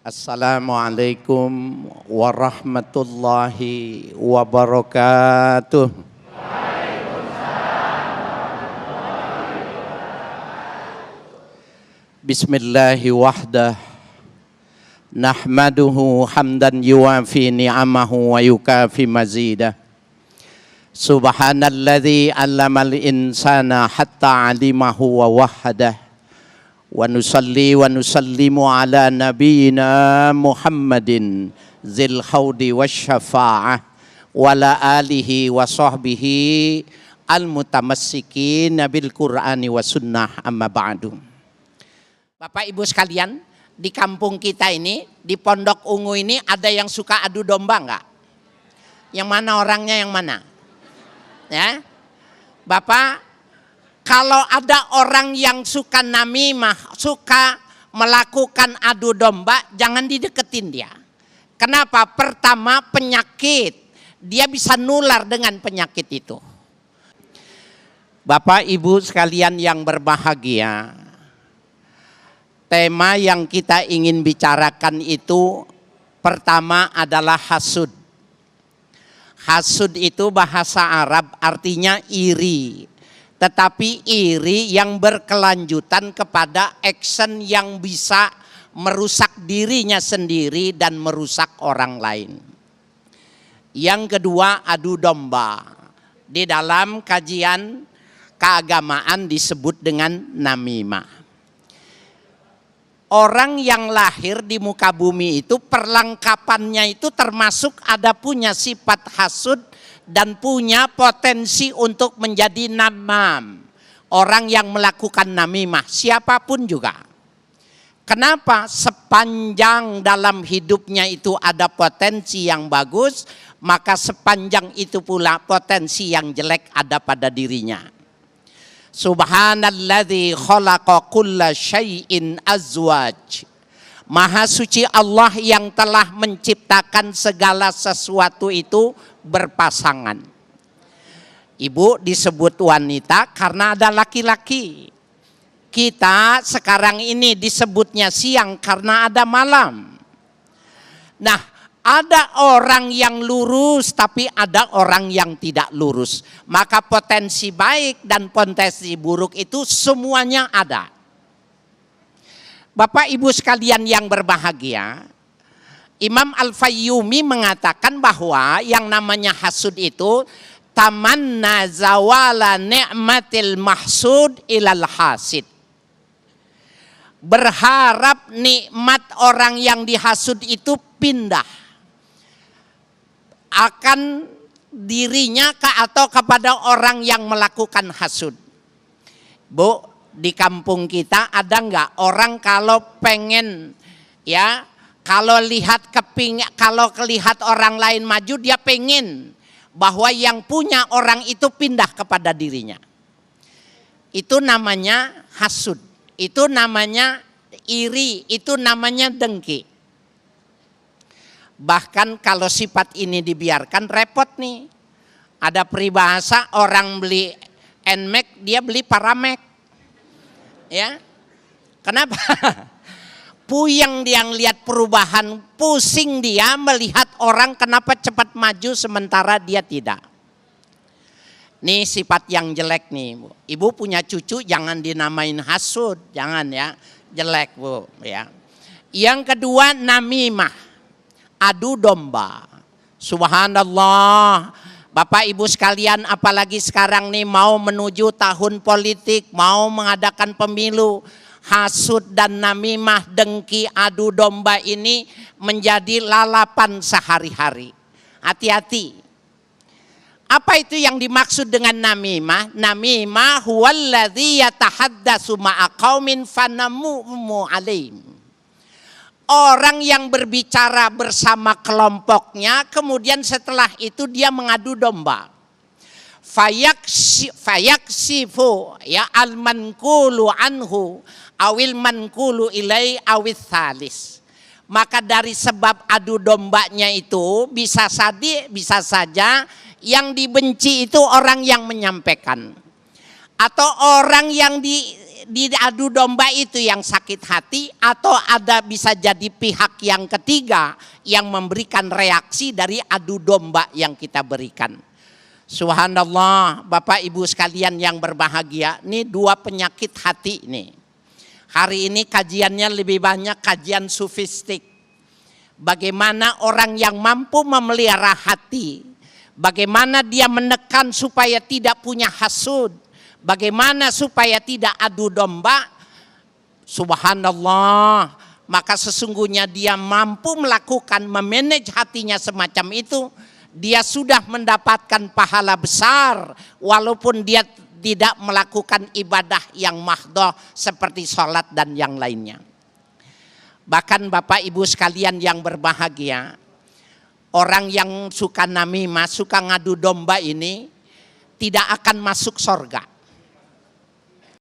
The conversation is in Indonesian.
Assalamualaikum warahmatullahi wabarakatuh. Bismillahi wahdah. Nahmaduhu hamdan yuwafi ni'amahu wa yukafi mazidah. Subhanalladzi 'allamal insana hatta 'alimahu wa wahhadah. Wa nusalli wa nusallimu ala nabiyyina Muhammadin zil haudi wasyafa'ah wa ala alihi wa sahbihi al-mutamassikin bil Qur'ani wa sunnah, amma ba'du. Bapak Ibu sekalian, di kampung kita ini, di Pondok Ungu ini ada yang suka adu domba enggak? Yang mana orangnya yang mana? Ya. Bapak, kalau ada orang yang suka namimah, suka melakukan adu domba, jangan dideketin dia. Kenapa? Pertama, penyakit. Dia bisa nular dengan penyakit itu. Bapak Ibu sekalian yang berbahagia, tema yang kita ingin bicarakan itu pertama adalah hasud. Hasud itu bahasa Arab artinya iri. Tetapi iri yang berkelanjutan kepada action yang bisa merusak dirinya sendiri dan merusak orang lain. Yang kedua, adu domba. Di dalam kajian keagamaan disebut dengan namimah. Orang yang lahir di muka bumi itu perlengkapannya itu termasuk ada punya sifat hasud dan punya potensi untuk menjadi namam. Orang yang melakukan namimah, siapapun juga. Kenapa? Sepanjang dalam hidupnya itu ada potensi yang bagus, maka sepanjang itu pula potensi yang jelek ada pada dirinya. Subhanalladzi khalaqa kulla syai'in azwaj. Maha suci Allah yang telah menciptakan segala sesuatu itu berpasangan. Ibu disebut wanita karena ada laki-laki. Kita sekarang ini disebutnya siang karena ada malam. Nah, ada orang yang lurus tapi ada orang yang tidak lurus. Maka potensi baik dan potensi buruk itu semuanya ada. Bapak Ibu sekalian yang berbahagia, Imam Al-Fayyumi mengatakan bahwa yang namanya hasud itu tamanna zawala ni'matil mahsud ilal hasid. Berharap nikmat orang yang dihasud itu pindah akan dirinya atau kepada orang yang melakukan hasud. Bu, di kampung kita ada enggak orang kalau pengen ya, kalau lihat kalau lihat orang lain maju dia pengen bahwa yang punya orang itu pindah kepada dirinya. Itu namanya hasud. Itu namanya iri, itu namanya dengki. Bahkan kalau sifat ini dibiarkan repot nih. Ada peribahasa orang beli NMAX dia beli Paramek. Ya. Kenapa? Puyeng dia lihat perubahan, pusing dia melihat orang kenapa cepat maju sementara dia tidak. Nih sifat yang jelek nih, Bu. Ibu punya cucu jangan dinamain hasud, jangan ya, jelek Bu ya. Yang kedua namimah, adu domba. Subhanallah. Bapak Ibu sekalian, apalagi sekarang nih mau menuju tahun politik, mau mengadakan pemilu, hasud dan namimah, dengki, adu domba ini menjadi lalapan sehari-hari. Hati-hati. Apa itu yang dimaksud dengan namimah? Namimah huwallazi yatahaddatsu ma'a qaumin fanamumu alaihim. Orang yang berbicara bersama kelompoknya, kemudian setelah itu dia mengadu domba. Fayaksifu ya al-mankulu anhu awil mankulu ilai awil thalis. Maka dari sebab adu dombanya itu bisa saja yang dibenci itu orang yang menyampaikan. Atau orang yang di adu domba itu yang sakit hati, atau ada bisa jadi pihak yang ketiga yang memberikan reaksi dari adu domba yang kita berikan. Subhanallah, Bapak Ibu sekalian yang berbahagia, ini dua penyakit hati nih. Hari ini kajiannya lebih banyak kajian sufistik. Bagaimana orang yang mampu memelihara hati, bagaimana dia menekan supaya tidak punya hasud, bagaimana supaya tidak adu domba. Subhanallah, maka sesungguhnya dia mampu melakukan memanage hatinya semacam itu, dia sudah mendapatkan pahala besar walaupun dia tidak melakukan ibadah yang mahdoh seperti sholat dan yang lainnya. Bahkan Bapak Ibu sekalian yang berbahagia, orang yang suka namimah, suka ngadu domba ini tidak akan masuk surga.